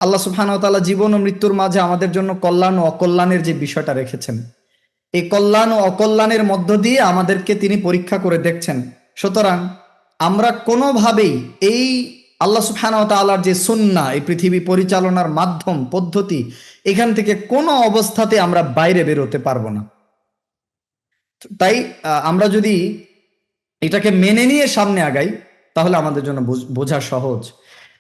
আল্লাহ সুবহানাহু ওয়া তাআলা জীবন ও মৃত্যুর মাঝে আমাদের জন্য কল্যাণ ও অকল্যাণের যে বিষয়টা রেখেছেন, এই কল্যাণ ও অকল্যাণের মধ্য দিয়ে আমাদেরকে তিনি পরীক্ষা করে দেখছেন। সুতরাং আমরা কোনোভাবেই এই আল্লাহ সুবহানাহু ওয়া তাআলার যে সুন্নাহ, এই পৃথিবী পরিচালনার মাধ্যম পদ্ধতি, এখান থেকে কোনো অবস্থাতে আমরা বাইরে বেরোতে পারবো না। তাই আমরা যদি এটাকে মেনে নিয়ে সামনে আগাই, তাহলে আমাদের জন্য বোঝা সহজ।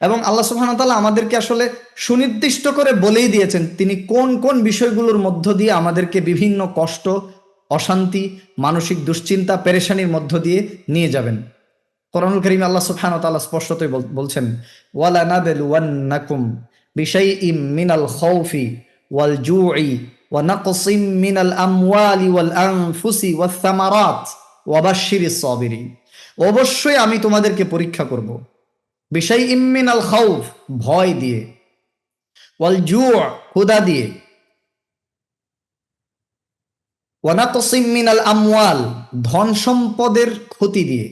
এবং আল্লাহ সুবহানাহু ওয়া তাআলা আমাদেরকে আসলে সুনির্দিষ্ট করে বলেই দিয়েছেন তিনি কোন কোন বিষয়গুলোর মধ্য দিয়ে আমাদেরকে বিভিন্ন কষ্ট, অশান্তি, মানসিক দুশ্চিন্তা, পেরেশানির মধ্য দিয়ে নিয়ে যাবেন। কোরআনুল কারীমে আল্লাহ সুবহানাহু ওয়া তাআলা স্পষ্টতই বলছেন, ওয়ালা নাবলুওয়ান্নাকুম বিশাইইম মিনাল খাউফি ওয়াল জুই ওয়া নাকসিম মিনাল আমওয়ালি ওয়াল আনফুসি ওয়াস সামারাত ওয়া বাশশিরিস সাবিরিন। অবশ্যই আমি তোমাদেরকে পরীক্ষা করব বিশাইইম মিনাল খাউফ, ভয় দিয়ে, ওয়াল জু, ক্ষুধা দিয়ে, ওয়া নাকসিম মিনাল আমওয়াল, ধন সম্পদের ক্ষতি দিয়ে,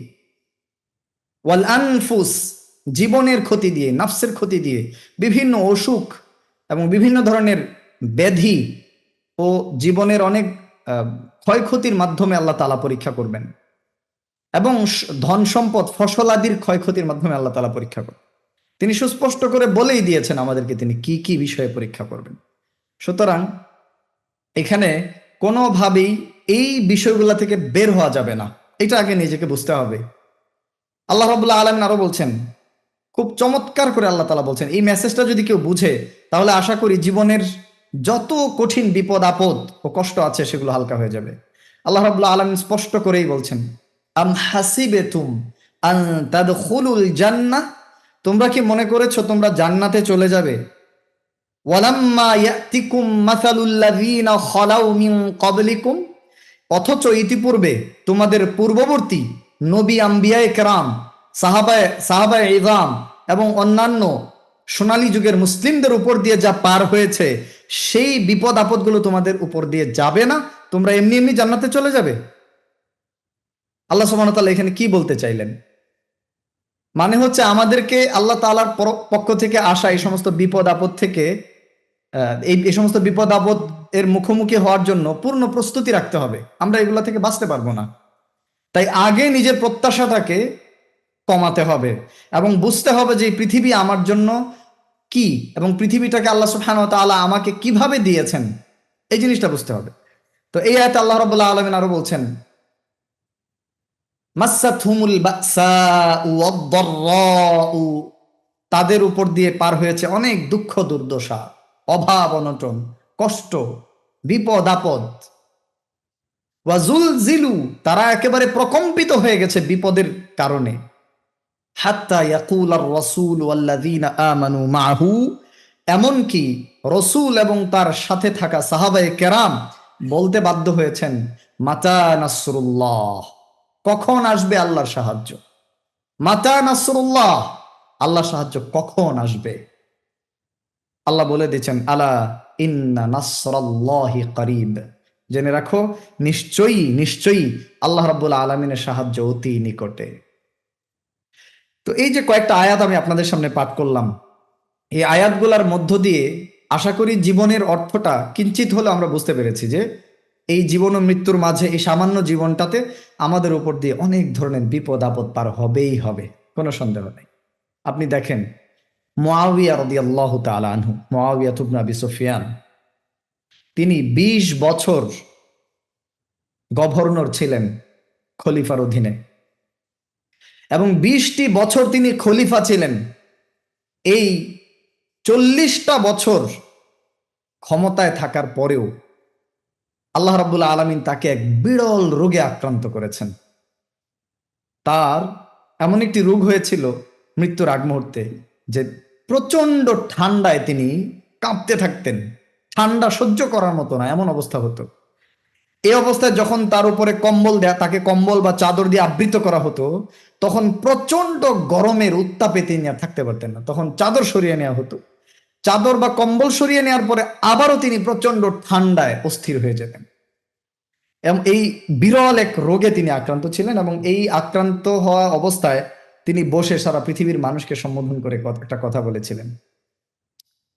ওয়াল আনফুস, জীবনের ক্ষতি দিয়ে, নাফসের ক্ষতি দিয়ে, বিভিন্ন অসুখ এবং বিভিন্ন ধরনের ব্যাধি ও জীবনের অনেক ক্ষয়ক্ষতির মাধ্যমে আল্লাহ তাআলা পরীক্ষা করবেন। এবং ধন সম্পদ, ফসলাদির ক্ষয়ক্ষতির মাধ্যমে আল্লাহ তাআলা পরীক্ষা করবেন। তিনি সুস্পষ্ট করে বলেই দিয়েছেন আমাদেরকে তিনি কি কি বিষয়ে পরীক্ষা করবেন। সুতরাং এখানে কোনোভাবেই এই বিষয়গুলো থেকে বের হওয়া যাবে না, এটা আগে নিজেকে বুঝতে হবে। আল্লাহ রাব্বুল আলামিন আরো বলছেন, খুব চমৎকার করে আল্লাহ তাআলা বলছেন, এই মেসেজটা যদি কেউ বুঝে তাহলে আশা করি জীবনের যত কঠিন বিপদ আপদ ও কষ্ট আছে সেগুলো হালকা হয়ে যাবে। আল্লাহ রাব্বুল আলামিন স্পষ্ট করেই বলছেন, আম হাসিবেতুম আন তাদখুলুল জান্নাহ, তোমরা কি মনে করেছো তোমরা জান্নাতে চলে যাবে? ওয়ালাম্মা ইয়াতিকুম মাসালুল লাযিনা খালাউ মিন ক্বাবলিকুম, অথচ ইতিপূর্বে তোমাদের পূর্ববর্তী নবী, আম্বিয়ায়ে কেরাম, সাহাবায়ে ইযাম এবং অন্যান্য সোনালী যুগের মুসলিমদের উপর দিয়ে যা পার হয়েছে, সেই বিপদ আপদগুলো তোমাদের উপর দিয়ে যাবে না, তোমরা এমনি এমনি জান্নাতে চলে যাবে। আল্লাহ সুবহানাহু ওয়া তাআলা এখানে কি বলতে চাইলেন? মানে হচ্ছে আমাদেরকে আল্লাহ তাআলার পক্ষ থেকে আসা এই সমস্ত বিপদ আপদ থেকে, এই সমস্ত বিপদ আপদ এর মুখোমুখি হওয়ার জন্য পূর্ণ প্রস্তুতি রাখতে হবে। আমরা এগুলা থেকে বাঁচতে পারবো না। তাই আগে নিজের প্রত্যাশাটাকে কমাতে হবে এবং বুঝতে হবে যে এই পৃথিবী আমার জন্য কি, এবং পৃথিবীটাকে আল্লাহ সুবহানাহু ওয়া তাআলা আমাকে কিভাবে দিয়েছেন, এই জিনিসটা বুঝতে হবে। তো এই আয়াতে আল্লাহ রাব্বুল আলামিন আরো বলছেন, মাসাতহুমুল বাসাউ ওয়াদ-দাররাউ, তাদের উপর দিয়ে পার হয়েছে অনেক দুঃখ দুর্দশা, অভাব অনটন, কষ্ট, বিপদ আপদ। ওয়াজুলজিলু, তারা একেবারে প্রকম্পিত হয়ে গেছে বিপদের কারণে। হাত্তা ইয়াকুলার রাসূল ওয়াল্লাযীনা আমানু মাআহু, এমনকি রসুল এবং তার সাথে থাকা সাহাবায়ে কেরাম বলতে বাধ্য হয়েছেন, মাতা নাসরুল্লাহ, কখন আসবে আল্লাহর সাহায্য? মাতা নাসরুল্লাহ, আল্লাহর সাহায্য কখন আসবে? আল্লাহ বলে দিয়েছেন, আলা ইন্না নাসরাল্লাহি করিব, জেনে রাখো নিশ্চয়ই নিশ্চয়ই আল্লাহ রাব্বুল আলামিনের সাহায্য অতি নিকটে। তো এই যে কয়েকটা আয়াত আমি আপনাদের সামনে পাঠ করলাম, এই আয়াতগুলার মধ্য দিয়ে আশা করি জীবনের অর্থটা কিঞ্চিত হলে আমরা বুঝতে পেরেছি যে এই জীবন ও মৃত্যুর মাঝে এই সামান্য জীবনটাতে আমাদের উপর দিয়ে অনেক ধরনের বিপদ আপদ পার হবেই হবে, কোনো সন্দেহ নেই। আপনি দেখেন মুআবিয়া রাদিয়াল্লাহু তাআলা আনহু, মুআবিয়া ইবনে আবি সুফিয়ান, তিনি ২০ বছর গভর্নর ছিলেন খলিফার অধীনে, এবং ২০টি বছর তিনি খলিফা ছিলেন। এই ৪০টা বছর ক্ষমতায় থাকার পরেও আল্লাহ রাব্বুল আলামিন তাকে এক বিরল রোগে আক্রান্ত করেছেন। তার এমন একটি রোগ হয়েছিল মৃত্যুর আগ মুহূর্তে যে প্রচন্ড ঠান্ডায় তিনি কাঁপতে থাকতেন, ঠান্ডা সহ্য করার মতো না এমন অবস্থা হতো। এই অবস্থায় যখন তার উপরে কম্বল দেয়া, তাকে কম্বল বা চাদর দিয়ে আবৃত করা হতো, তখন প্রচন্ড গরমের উত্তাপে তিনি আর থাকতে পারতেন না, তখন চাদর সরিয়ে নেওয়া হতো। চাদর বা কম্বল সরিয়ে নেওয়ার পরে আবারও তিনি প্রচন্ড ঠান্ডায় অস্থির হয়ে যেতেন। এবং এই বিরল এক রোগে তিনি আক্রান্ত ছিলেন, এবং এই আক্রান্ত হওয়া অবস্থায় তিনি বসে সারা পৃথিবীর মানুষকে সম্বোধন করে একটা কথা বলেছিলেন,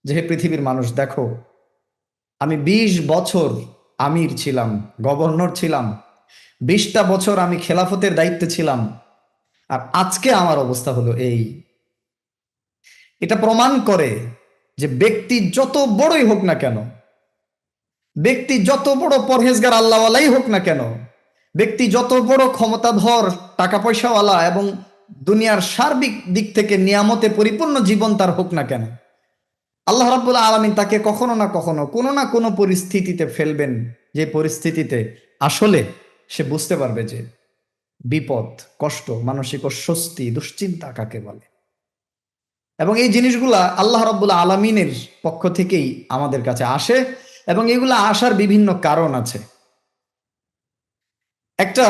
যে হে পৃথিবীর মানুষ দেখো, আমি 20 বছর আমির ছিলাম, গভর্নর ছিলাম, 20টা বছর আমি খেলাফতের দায়িত্বে ছিলাম, আর আজকে আমার অবস্থা হলো এই। এটা প্রমাণ করে যে ব্যক্তি যত বড়ই হোক না কেন, ব্যক্তি যত বড় পরহেজগার আল্লাহওয়ালাই হোক না কেন, ব্যক্তি যত বড় ক্ষমতাধর, টাকা পয়সাওয়ালা এবং দুনিয়ার সার্বিক দিক থেকে নিয়ামতে পরিপূর্ণ জীবন তার হোক না কেন, আল্লাহ রাব্বুল আলামিন তাকে কখনো না কখনো কোনো না কোনো পরিস্থিতিতে ফেলবেন, যে পরিস্থিতিতে আসলে সে বুঝতে পারবে যে বিপদ, কষ্ট, মানসিক অস্বস্তি, দুশ্চিন্তা কাকে বলে। এবং এই জিনিসগুলা আল্লাহ রাব্বুল আলামিনের পক্ষ থেকেই আমাদের কাছে আসে, এবং এগুলা আসার বিভিন্ন কারণ আছে। একটা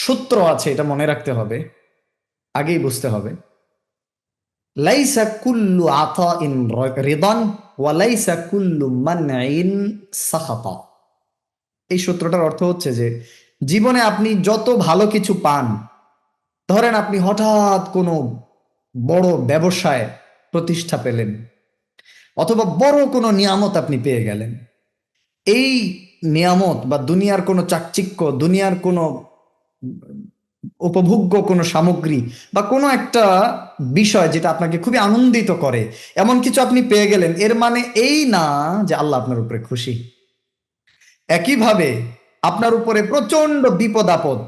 সূত্র আছে, এটা মনে রাখতে হবে, আগেই বুঝতে হবে। লাইসা কুল্লু আতাইন রিদান ওয়া লাইসা কুল্লু মানইন সাখাতা। এই সূত্রটার অর্থ হচ্ছে যে জীবনে আপনি যত ভালো কিছু পান, ধরেন আপনি হঠাৎ কোনো বড় ব্যবসায় প্রতিষ্ঠা পেলেন, অথবা বড় কোনো নিয়ামত আপনি পেয়ে গেলেন, এই নিয়ামত বা দুনিয়ার কোনো চাকচিক্য, দুনিয়ার কোনো উপভোগ্য কোনো সামগ্রী বা কোনো একটা বিষয় যেটা আপনাকে খুবই আনন্দিত করে, এমন কিছু আপনি পেয়ে গেলেন, এর মানে এই না যে আল্লাহ আপনার উপরে খুশি। একইভাবে আপনার উপরে প্রচন্ড বিপদ আপদ,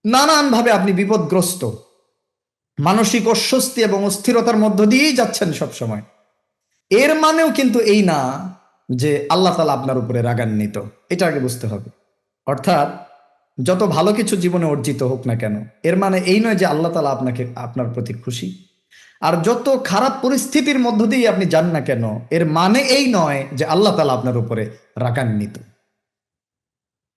নানানভাবে আপনি বিপদগ্রস্ত, মানসিক অস্বস্তি এবং অস্থিরতার মধ্য দিয়েই যাচ্ছেন সব সময়, এর মানেও কিন্তু এই না যে আল্লাহ তাআলা আপনার উপরে রাগান্বিত। এটা আগে বুঝতে হবে। অর্থাৎ যত ভালো কিছু জীবনে অর্জিত হোক না কেন, এর মানে এই নয় যে আল্লাহ তাআলা আপনার প্রতি খুশি। আর যত খারাপ পরিস্থিতির মধ্য দিয়ে আপনি যান না কেন, এর মানে এই নয় যে আল্লাহ তাআলা আপনার উপরে রাগান্বিত।